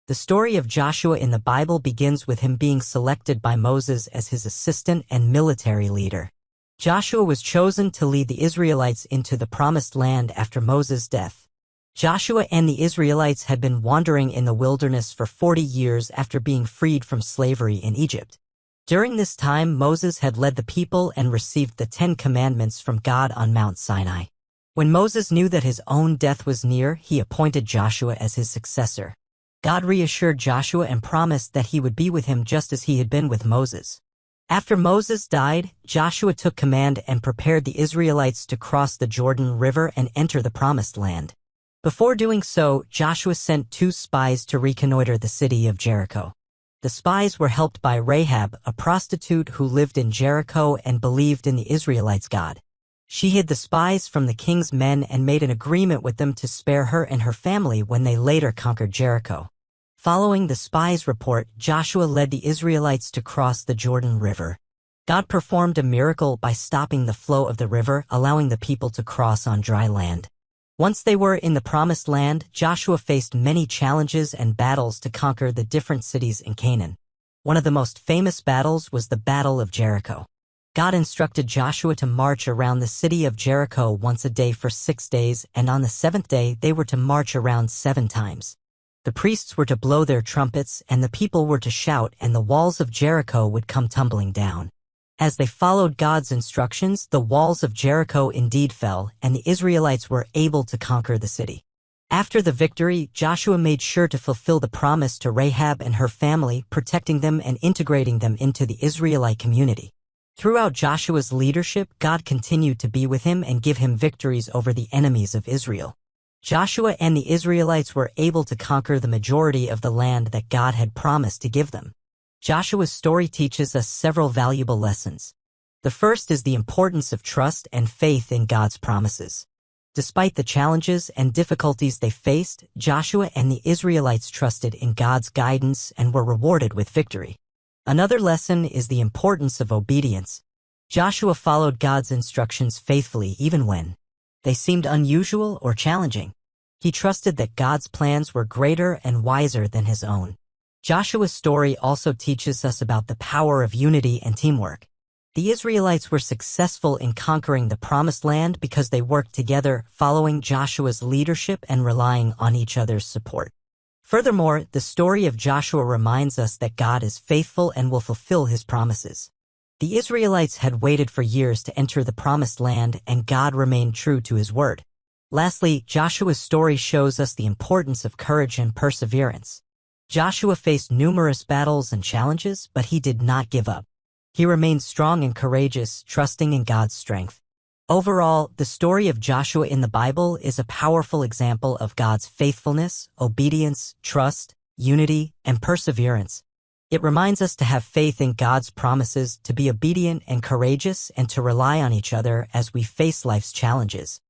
The story of Joshua in the Bible begins with him being selected by Moses as his assistant and military leader. Joshua was chosen to lead the Israelites into the Promised Land after Moses' death. Joshua and the Israelites had been wandering in the wilderness for 40 years after being freed from slavery in Egypt. During this time, Moses had led the people and received the 10 Commandments from God on Mount Sinai. When Moses knew that his own death was near, he appointed Joshua as his successor. God reassured Joshua and promised that he would be with him just as he had been with Moses. After Moses died, Joshua took command and prepared the Israelites to cross the Jordan River and enter the Promised Land. Before doing so, Joshua sent 2 spies to reconnoiter the city of Jericho. The spies were helped by Rahab, a prostitute who lived in Jericho and believed in the Israelites' God. She hid the spies from the king's men and made an agreement with them to spare her and her family when they later conquered Jericho. Following the spies' report, Joshua led the Israelites to cross the Jordan River. God performed a miracle by stopping the flow of the river, allowing the people to cross on dry land. Once they were in the Promised Land, Joshua faced many challenges and battles to conquer the different cities in Canaan. One of the most famous battles was the Battle of Jericho. God instructed Joshua to march around the city of Jericho once a day for 6 days, and on the 7th day they were to march around 7 times. The priests were to blow their trumpets, and the people were to shout, and the walls of Jericho would come tumbling down. As they followed God's instructions, the walls of Jericho indeed fell, and the Israelites were able to conquer the city. After the victory, Joshua made sure to fulfill the promise to Rahab and her family, protecting them and integrating them into the Israelite community. Throughout Joshua's leadership, God continued to be with him and give him victories over the enemies of Israel. Joshua and the Israelites were able to conquer the majority of the land that God had promised to give them. Joshua's story teaches us several valuable lessons. The first is the importance of trust and faith in God's promises. Despite the challenges and difficulties they faced, Joshua and the Israelites trusted in God's guidance and were rewarded with victory. Another lesson is the importance of obedience. Joshua followed God's instructions faithfully even when they seemed unusual or challenging. He trusted that God's plans were greater and wiser than his own. Joshua's story also teaches us about the power of unity and teamwork. The Israelites were successful in conquering the Promised Land because they worked together, following Joshua's leadership and relying on each other's support. Furthermore, the story of Joshua reminds us that God is faithful and will fulfill his promises. The Israelites had waited for years to enter the Promised Land, and God remained true to his word. Lastly, Joshua's story shows us the importance of courage and perseverance. Joshua faced numerous battles and challenges, but he did not give up. He remained strong and courageous, trusting in God's strength. Overall, the story of Joshua in the Bible is a powerful example of God's faithfulness, obedience, trust, unity, and perseverance. It reminds us to have faith in God's promises, to be obedient and courageous, and to rely on each other as we face life's challenges.